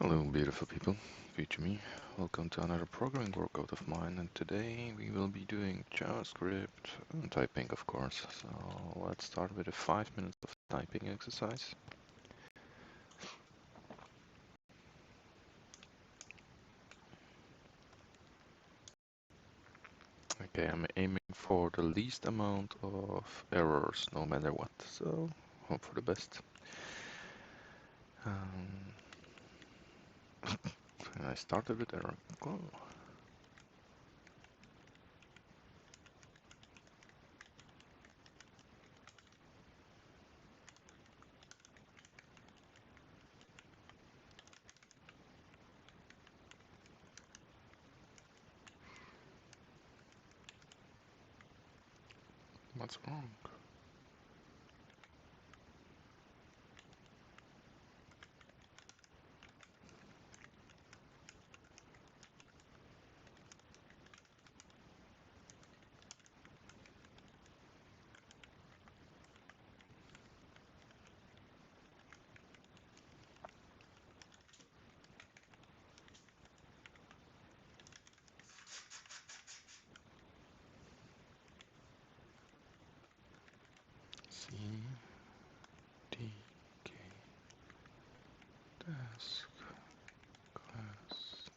Hello, beautiful people, future me. Welcome to another programming workout of mine, and today we will be doing JavaScript and typing, of course. So let's start with a 5 minutes of typing exercise. Okay, I'm aiming for the least amount of errors, no matter what. So hope for the best. I started with error. Oh. What's wrong? C D K desk class.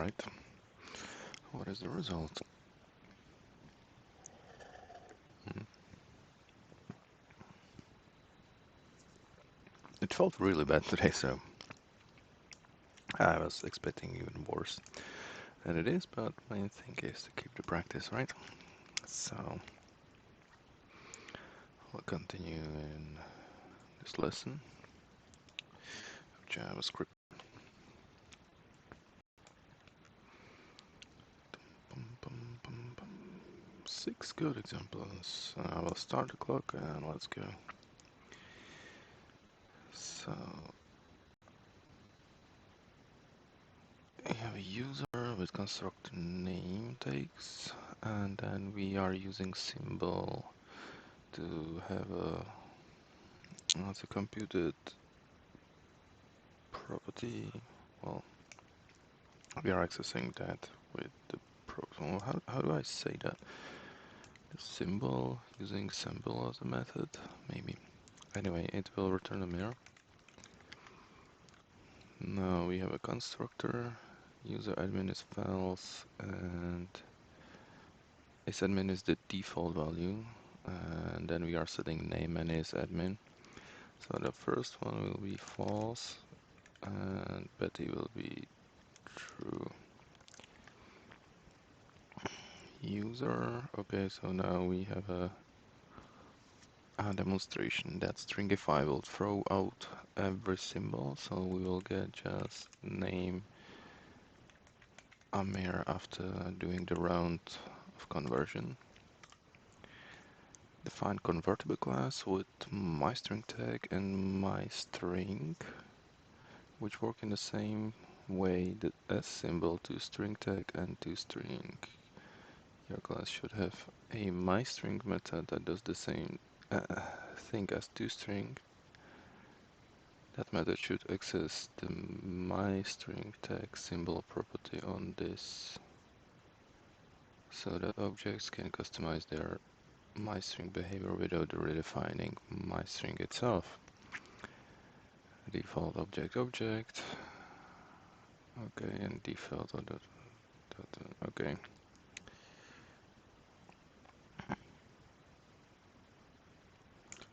Alright, what is the result? It felt really bad today, so I was expecting even worse than it is, but main thing is to keep the practice, right? So we'll continue in this lesson of JavaScript. Bum, bum, bum, bum. 6 good examples. I will start the clock and let's go. So we have a user with constructor name takes, and then we are using symbol to have a computed property. Well, we are accessing that with the program. How do I say that? The symbol, using symbol as a method, maybe. Anyway, it will return a mirror. Now we have a constructor. User admin is false, and isAdmin is the default value, and then we are setting name and isAdmin. So the first one will be false, and Betty will be true. User, okay, so now we have a demonstration that stringify will throw out every symbol, so we will get just name Amir after doing the round of conversion. Define convertible class with myString tag and myString, which work in the same way that as symbol to string tag and to string. Your class should have a myString method that does the same thing as toString. That method should access the myString tag symbol property on this, so that objects can customize their myString behavior without redefining myString itself. Default object. Okay, and default okay.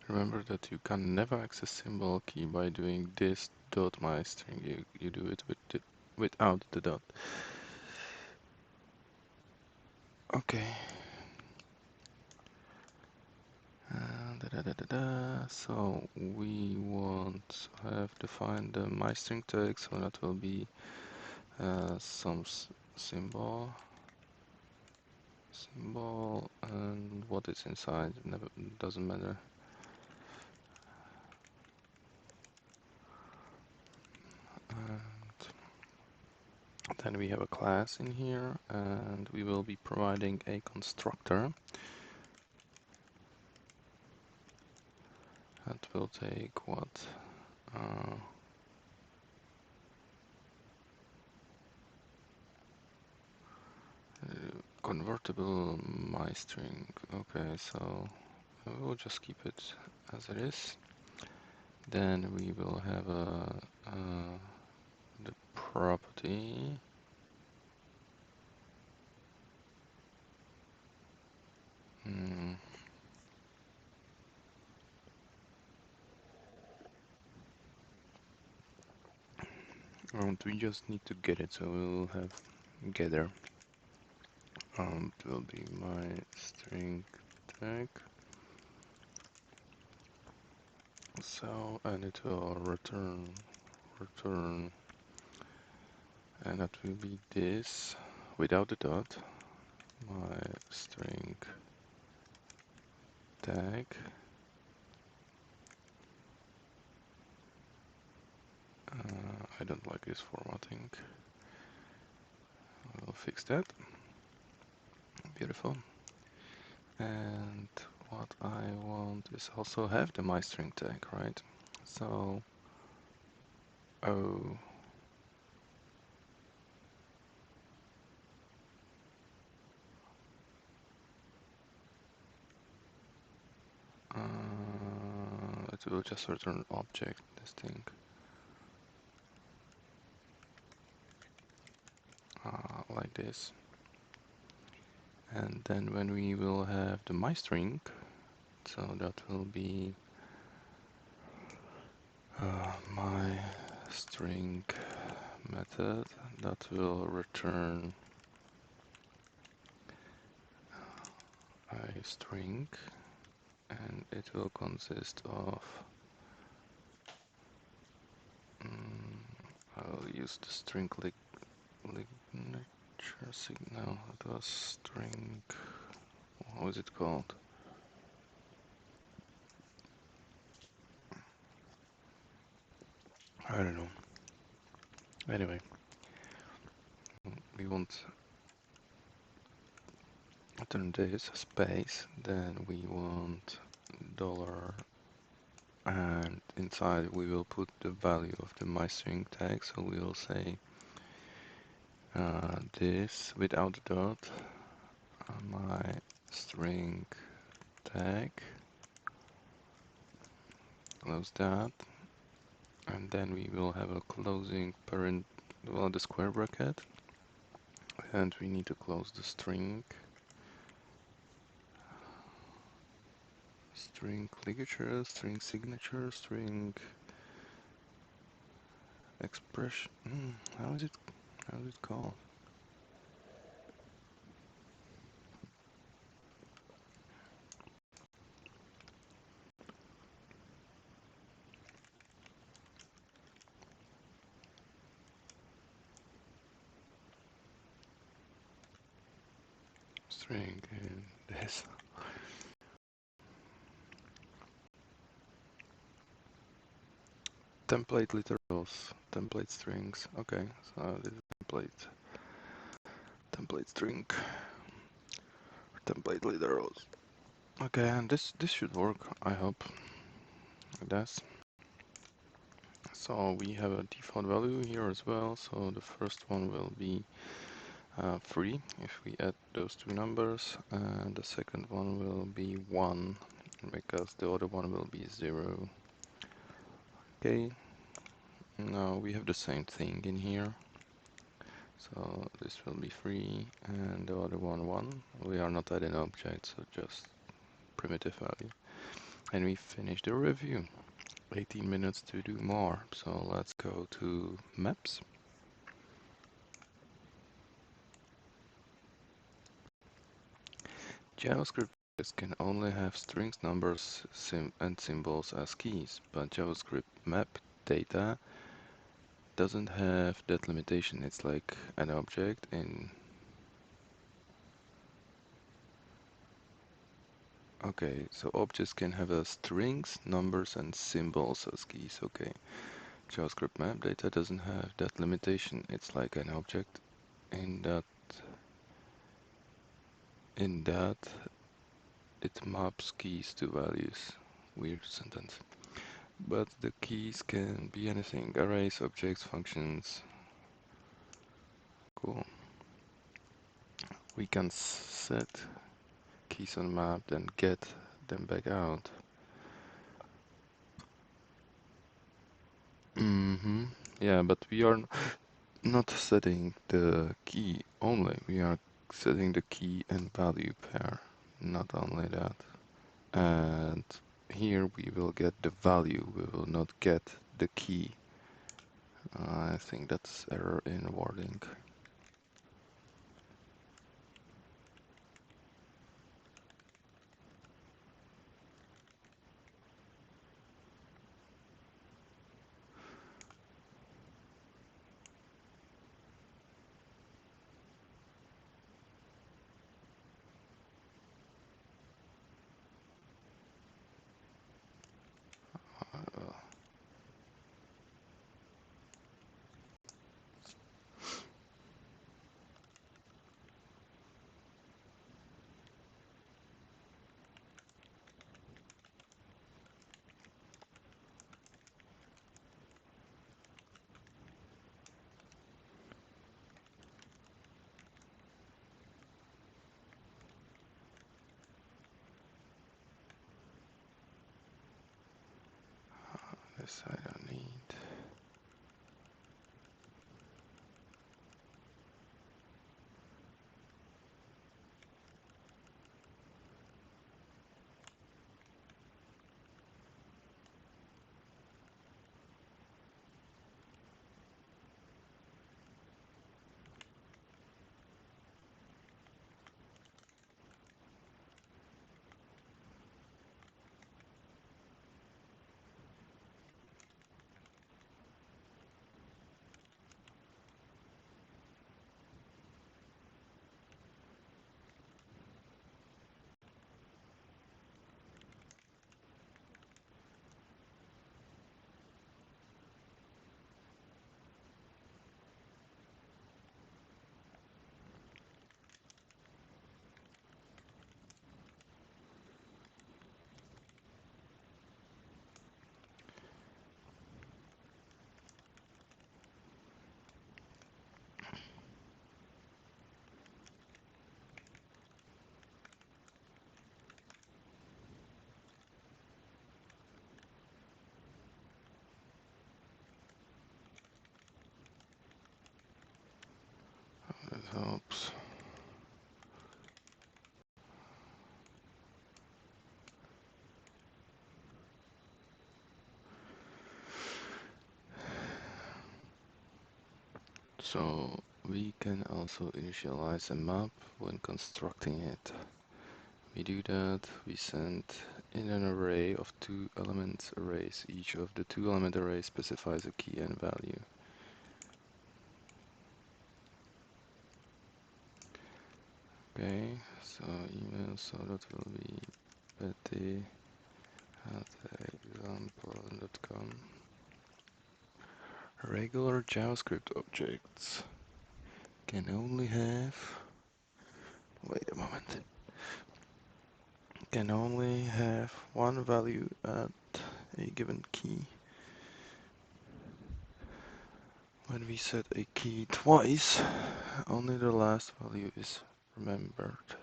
Remember that you can never access symbol key by doing this dot myString. You do it without the dot. Okay. So we want to have defined the myString tag, so that will be some symbol, and what is inside doesn't matter. And then we have a class in here, and we will be providing a constructor that will take what? Convertible myString. Okay, so we'll just keep it as it is. Then we will have the property. And we just need to get it, so we'll have getter. It will be my string tag. So, and it will return, and that will be this without the dot. My string tag. I don't like this formatting. I'll fix that. Beautiful. And what I want is also have the myString tag, right? So, oh. It will just return object, this thing. this. And then when we will have the my string, so that will be my string method that will return a string, and it will consist of I will use the string signature signal. It was string, how is it called? I don't know. Anyway, we want turn this space, then we want dollar, and inside we will put the value of the myString tag. So we will say this without the dot, my string tag, close that, and then we will have a closing parent, well, the square bracket, and we need to close the string ligature, string signature, string expression. How is it called? String in this. Template literals, template strings. Okay, so this is template string, template literals. Okay, and this should work, I hope. It does. So we have a default value here as well. So the first one will be 3 if we add those two numbers, and the second one will be 1 because the other one will be 0. Okay, now we have the same thing in here. So this will be 3 and the other one 1. We are not adding objects, so just primitive value. And we finish the review. 18 minutes to do more. So let's go to maps. JavaScript can only have strings, numbers, and symbols as keys, but JavaScript map data doesn't have that limitation. It's like an object in... Okay, so objects can have strings, numbers, and symbols as keys. Okay, JavaScript map data doesn't have that limitation. It's like an object in that it maps keys to values. Weird sentence. But the keys can be anything: arrays, objects, functions. Cool. We can set keys on map, then get them back out. Yeah, but we are not setting the key only. We are setting the key and value pair. Not only that. And here we will get the value. We will not get the key. I think that's error in wording. This I don't need. So we can also initialize a map when constructing it. We do that, we send in an array of 2-element arrays. Each of the 2-element arrays specifies a key and value. Okay, so email, so that will be betty@example.com. Regular JavaScript objects can only have, wait a moment, can only have one value at a given key. When we set a key twice, only the last value is remembered.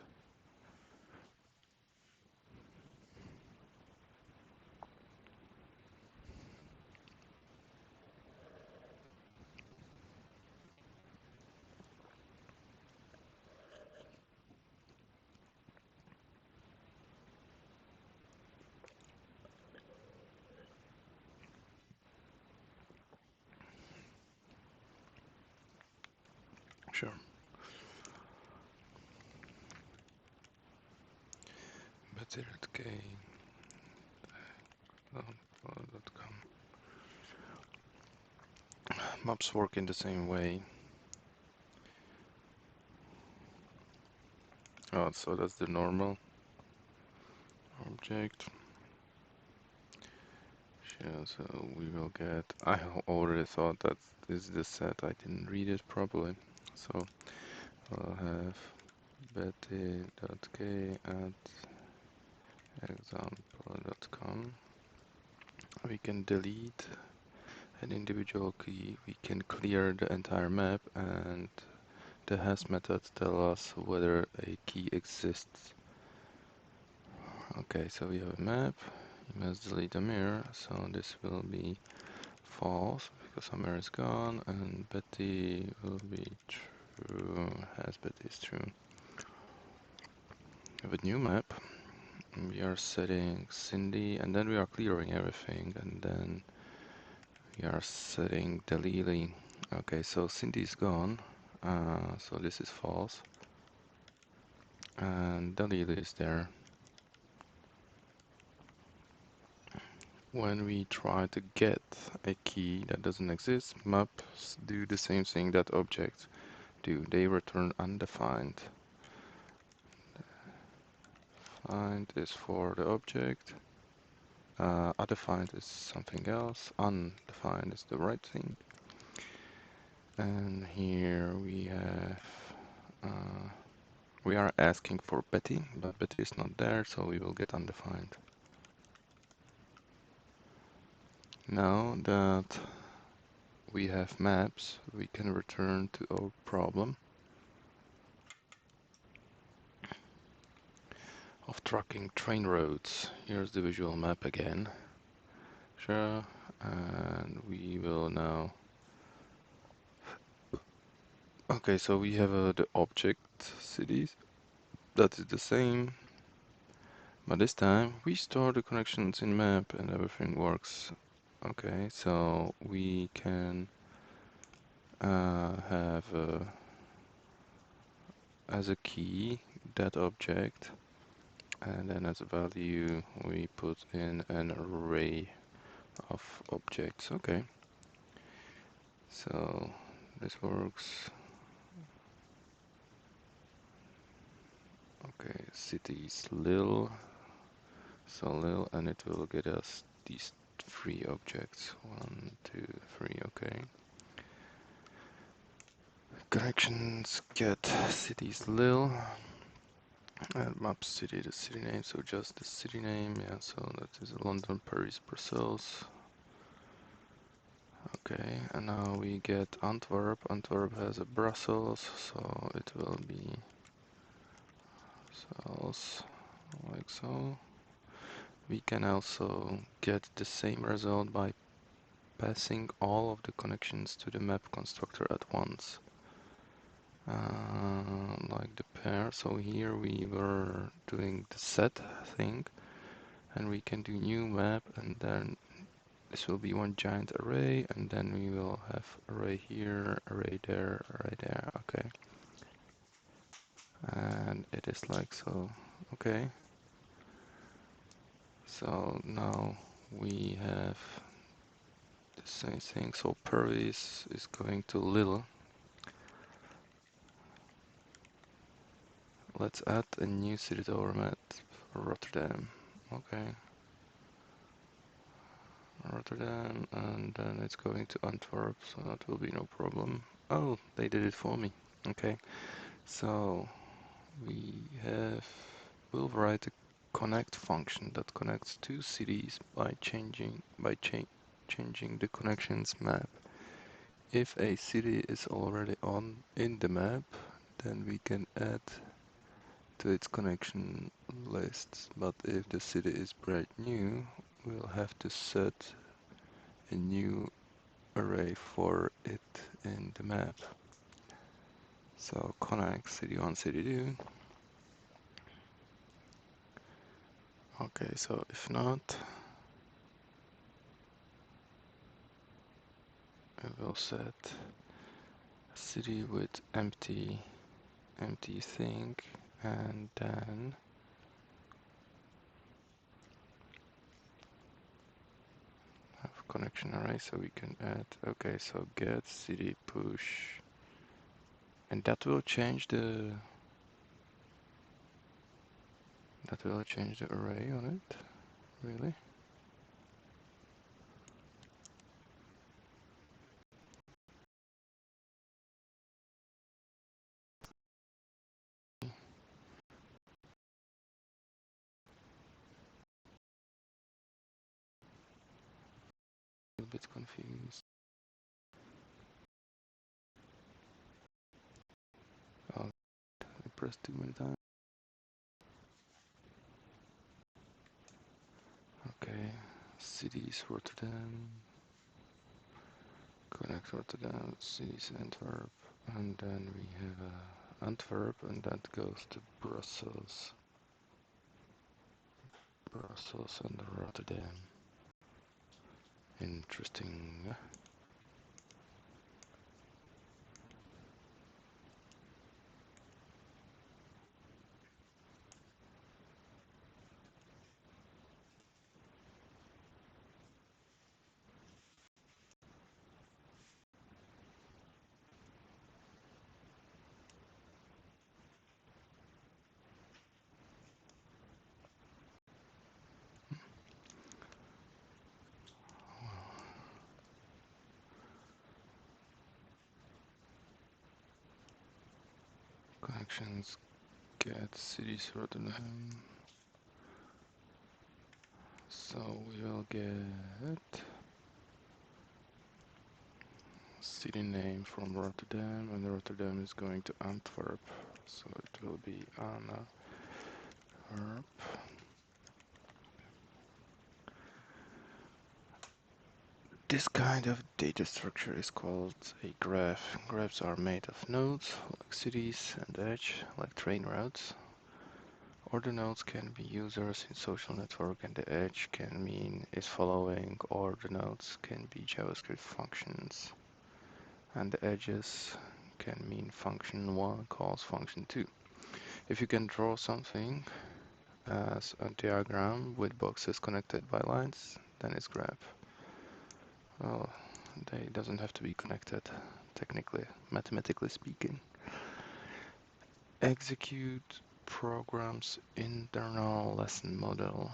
Sure. betty@example.com. Maps work in the same way. Oh, so that's the normal object. Yeah, so we will get, I already thought that this is the set, I didn't read it properly. So we'll have betty.k@example.com. We can delete an individual key, we can clear the entire map, and the has methods tell us whether a key exists. Okay, so we have a map. You must delete a mirror, so this will be false because Amir is gone, and Betty will be true. Has Betty is true. We have a new map. We are setting Cindy, and then we are clearing everything, and then we are setting Delili. Okay, so Cindy is gone, so this is false, and Delili is there. When we try to get a key that doesn't exist, maps do the same thing that objects do. They return undefined. Defined is for the object. Undefined is something else. Undefined is the right thing. And here we have, we are asking for Betty, but Betty is not there, so we will get undefined. Now that we have maps, we can return to our problem of tracking train roads. Here's the visual map again. Sure, and we will now. Okay, so we have the object cities. That is the same, but this time we store the connections in map and everything works. Okay, so we can have as a key that object, and then as a value we put in an array of objects. Okay, so this works. Okay, cities Lil, so Lil, and it will get us these 3 objects. 1, 2, 3. Okay. Connections get cities Lil, and map city, the city name, so just the city name. Yeah, so that is London, Paris, Brussels. Okay, and now we get Antwerp. Antwerp has a Brussels, so it will be cells like so. We can also get the same result by passing all of the connections to the map constructor at once. Like the pair. So here we were doing the set thing, and we can do new map, and then this will be one giant array, and then we will have array here, array there, array there. Okay. And it is like so. Okay. So now we have the same thing. So per is going to little. Let's add a new city to our map, Rotterdam. Okay. Rotterdam, and then it's going to Antwerp, so that will be no problem. Oh, they did it for me. Okay. So we'll write a connect function that connects two cities by changing the connections map. If a city is already in the map, then we can add to its connection lists. But if the city is brand new, we'll have to set a new array for it in the map. So connect city1, city2. Okay, so if not, I will set a city with empty thing, and then have connection array, so we can add. Okay, so get city push, and that will change the array on it. Really? A bit confused. Oh, I pressed too many times. Okay, cities Rotterdam. Connect Rotterdam, cities Antwerp, and then we have Antwerp, and that goes to Brussels. Brussels and Rotterdam. Interesting. Connections get cities Rotterdam. So we will get city name from Rotterdam, and Rotterdam is going to Antwerp, so it will be Antwerp. This kind of data structure is called a graph. Graphs are made of nodes, like cities, and edge, like train routes. Or the nodes can be users in social network, and the edge can mean is following, or the nodes can be JavaScript functions. And the edges can mean function 1 calls function 2. If you can draw something as a diagram with boxes connected by lines, then it's graph. Well, they doesn't have to be connected, technically, mathematically speaking. Execute program's internal lesson model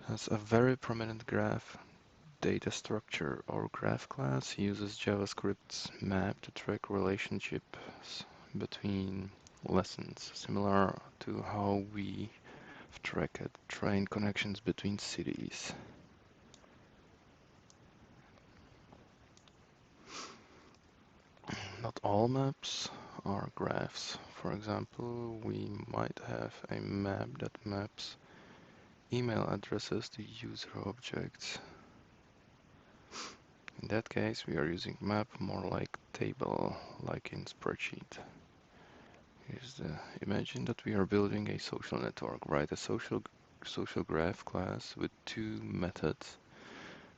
has a very prominent graph data structure. Our graph class uses JavaScript's map to track relationships between lessons, similar to how we track train connections between cities. Not all maps are graphs. For example, we might have a map that maps email addresses to user objects. In that case, we are using map more like table, like in spreadsheet. Imagine that we are building a social network, right? A social social graph class with two methods.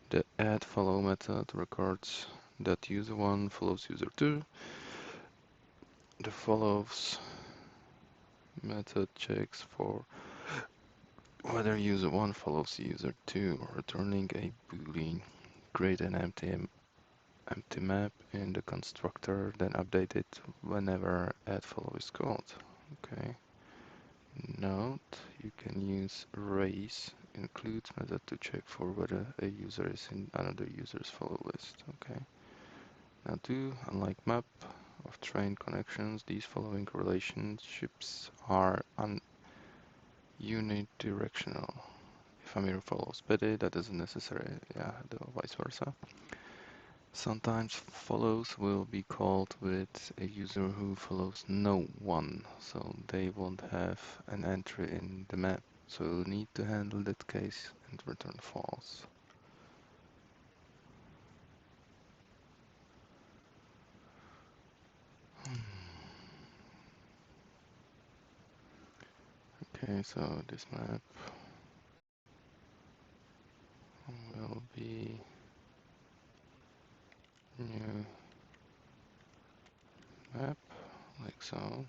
The add follow method records that user 1 follows user 2. The follows method checks for whether user 1 follows user 2, returning a boolean. Create an empty map in the constructor, then update it whenever add follow is called. Okay. Note, you can use raise includes method to check for whether a user is in another user's follow list. Okay. Now unlike map of trained connections, these following relationships are unidirectional. If Amir follows Betty, that isn't necessary, yeah, the vice versa. Sometimes follows will be called with a user who follows no one, so they won't have an entry in the map. So you'll need to handle that case and return false. Okay, so this map will be new map, like so.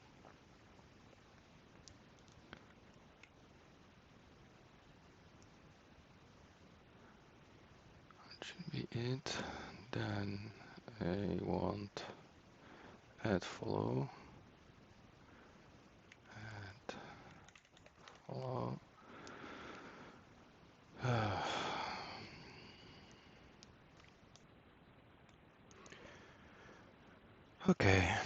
That should be it. Then I want add follow, add follow. Okay,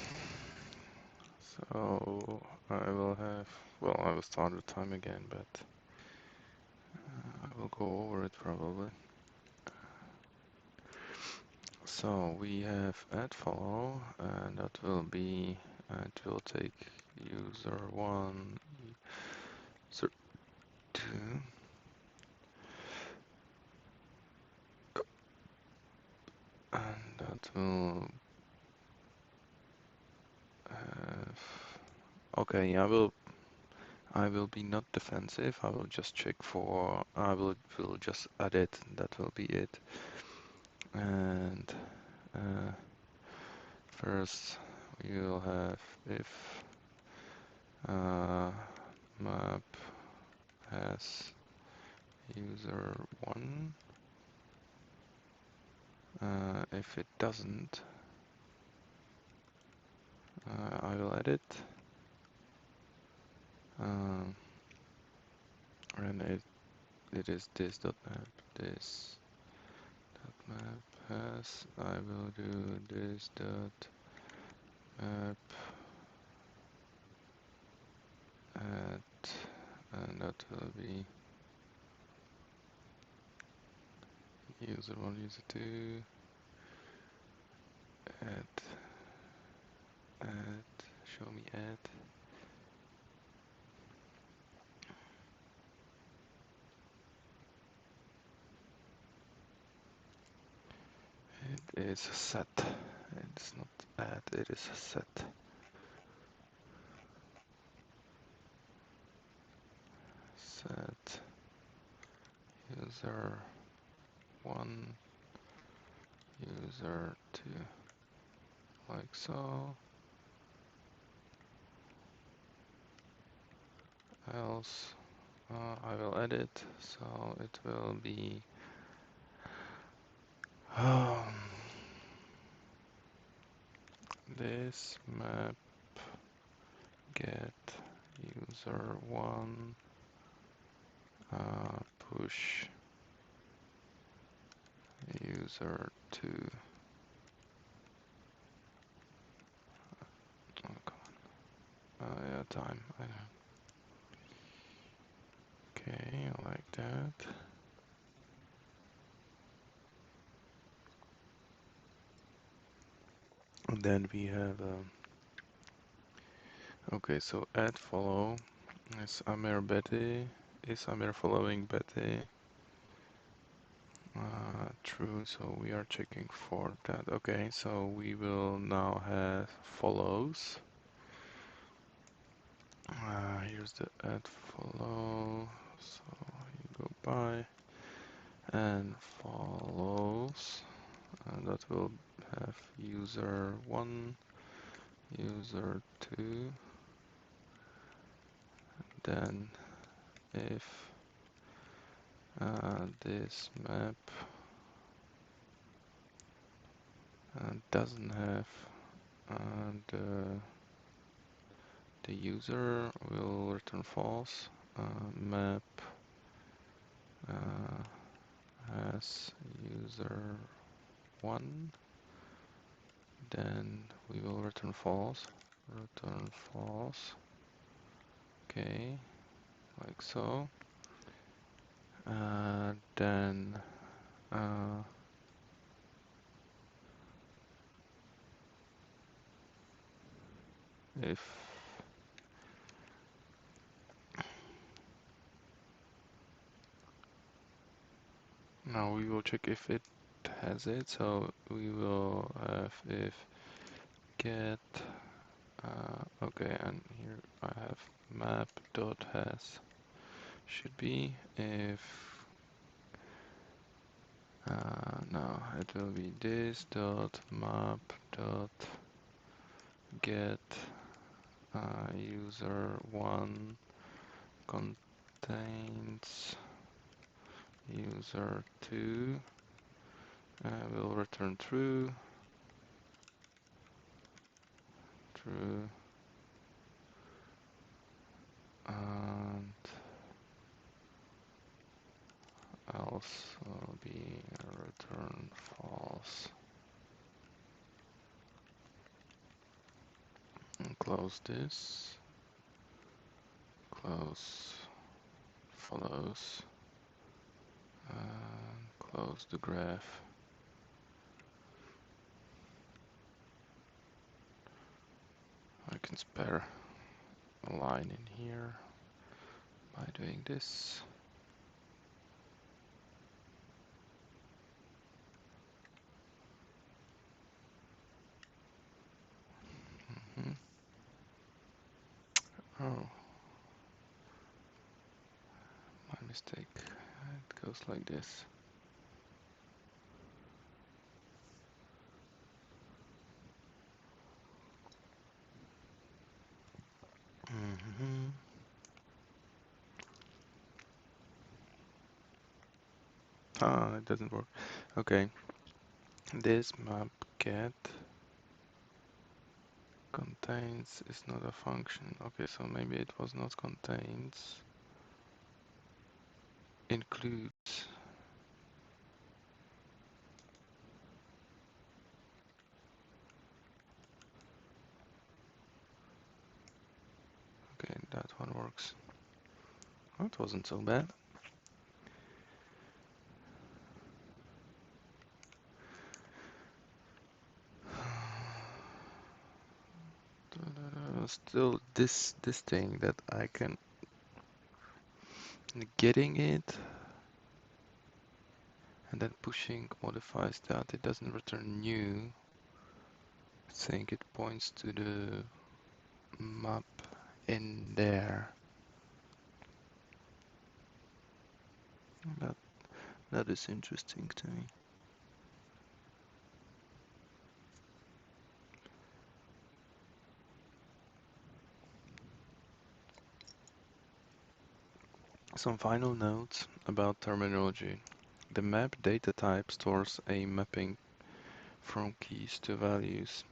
so I will have, well, I will start with time again, but I will go over it probably. So we have add follow, and that will be, it will take user 1, user 2, and that will have, okay, I will be not defensive. I will just check for, will just add it, that will be it. And first we will have if map has user 1. If it doesn't, I will edit. And it is this.map. This.map has, I will do this.map add, and that will be user 1, user 2, add, show me add. It is a set. It's not add, it is a set. Set user 1, user 2, like so. Else, I will edit, so it will be this map get user 1 push user 2. Oh, come on. Yeah, time. I know. Okay, like that. And then we have okay, so add follow is Amir Betty. Is Amir following Betty? True, so we are checking for that. Okay, so we will now have follows. Here's the add follow. So you go by and follows, and that will have user 1, user 2, then if this map doesn't have the user will return false. Map has user 1, then we will return false. Return false. Okay, like so. Then if now we will check if it has it, so we will have if get okay, and here I have map dot has should be if no, it will be this dot map dot get user 1 contains user 2 will return true, and else will be return false. And close this, close follows, and close the graph. I can spare a line in here by doing this. Mhm. Oh, my mistake. It goes like this. Mhm. Ah, it doesn't work. Okay, this map get contains is not a function. Okay, so maybe it was not contains. Includes. Okay, that one works. That wasn't so bad. Still, this thing that I can getting it and then pushing modifies that it doesn't return new. I think it points to the map in there. That is interesting to me. Some final notes about terminology. The map data type stores a mapping from keys to values.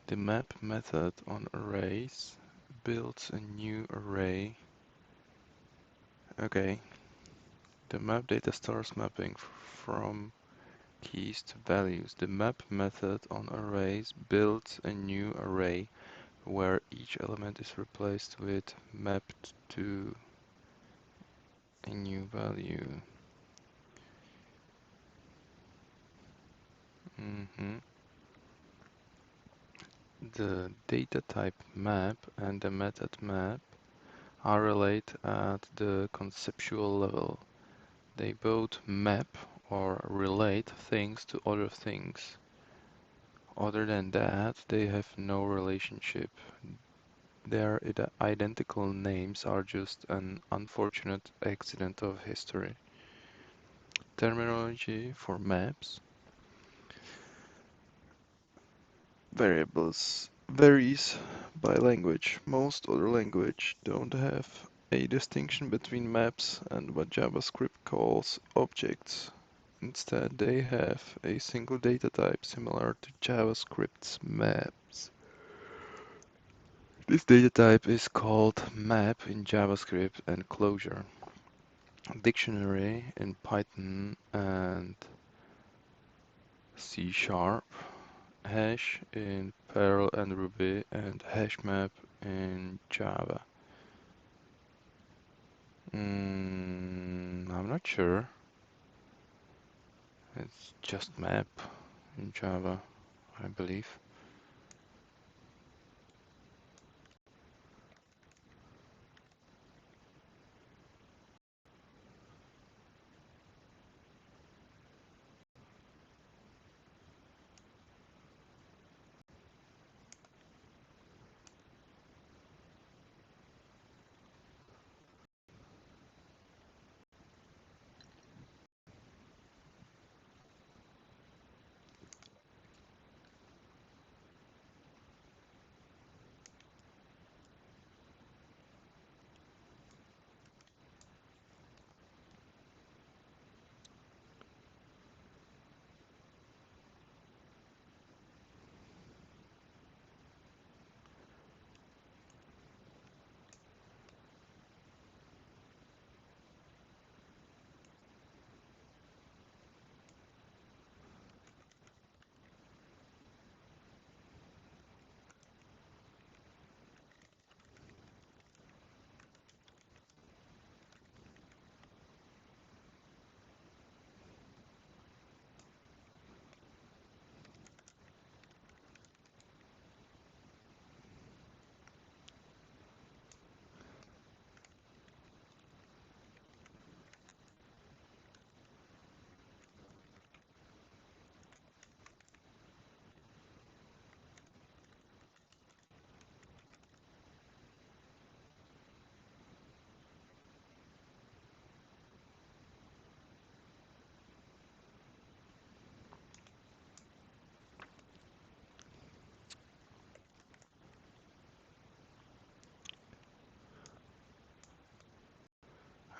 The map method on arrays builds a new array. Okay. The map data stores mapping from keys to values. The map method on arrays builds a new array where each element is replaced with mapped to a new value. The data type map and the method map are related at the conceptual level. They both map or relate things to other things. Other than that, they have no relationship. Their identical names are just an unfortunate accident of history. Terminology for maps variables varies by language. Most other languages don't have a distinction between maps and what JavaScript calls objects. Instead, they have a single data type similar to JavaScript's maps. This data type is called map in JavaScript and closure. Dictionary in Python and C Sharp, hash in Perl and Ruby, and hashmap in Java. I'm not sure. It's just map in Java, I believe.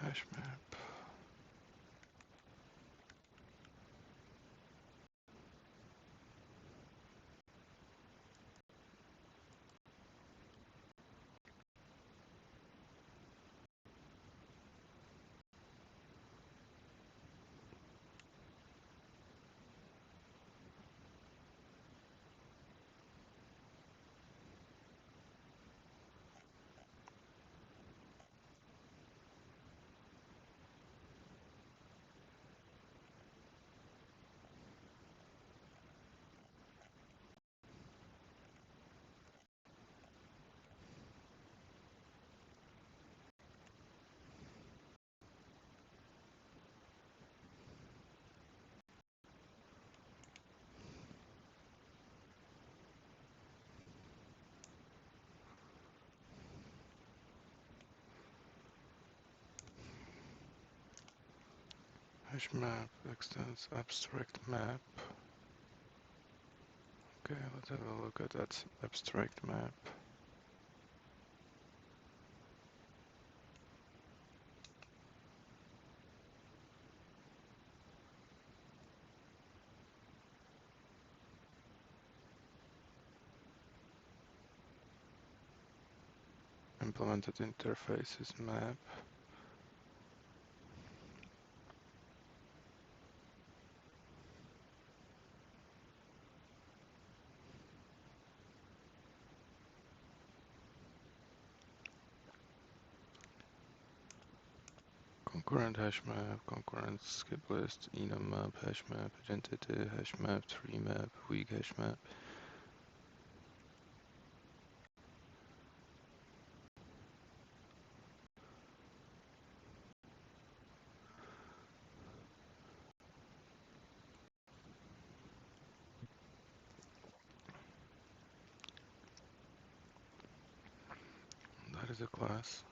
Hashmap. Hashmap extends abstract map. Okay, let's have a look at that abstract map. Implemented interfaces map. Concurrent hash map, concurrent skip list, enum map, hash map, identity, hash map, tree map, weak hash map. as a class.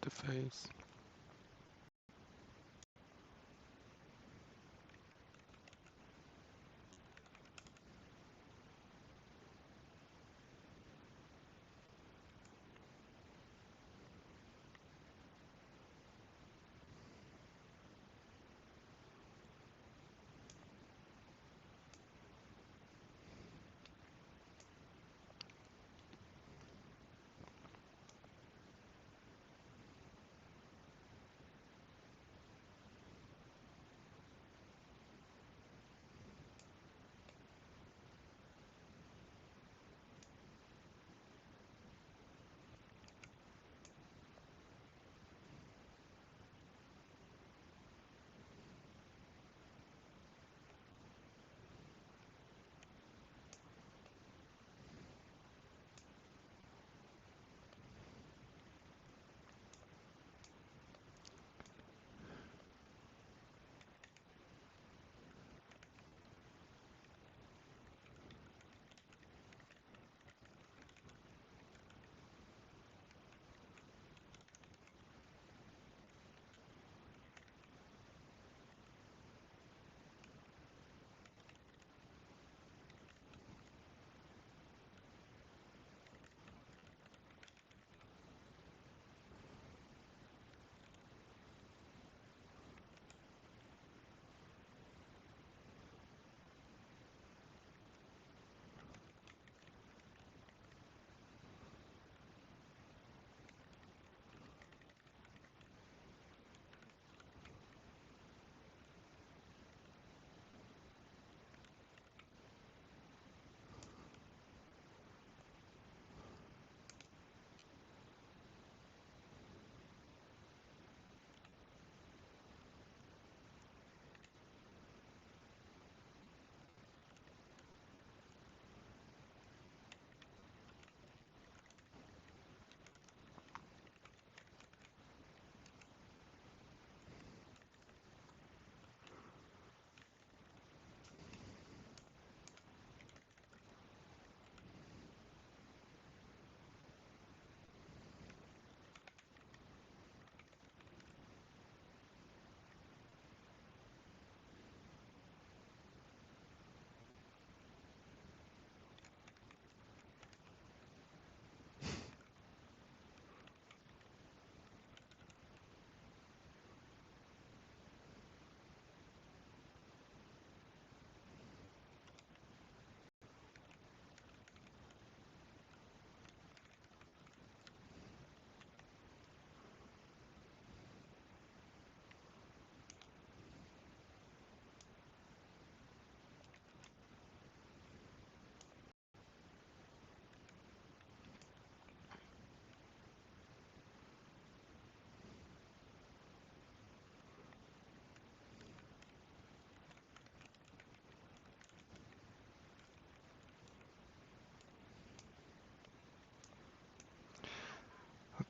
Interface.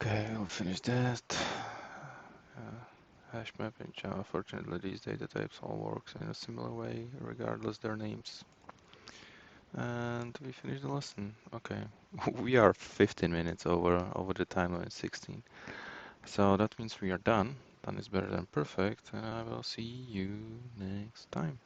Okay, I'll finish that. Hash map in Java. Fortunately, these data types all works in a similar way, regardless their names. And we finished the lesson. Okay, we are 15 minutes over the time limit 16. So that means we are done. Done is better than perfect, and I will see you next time.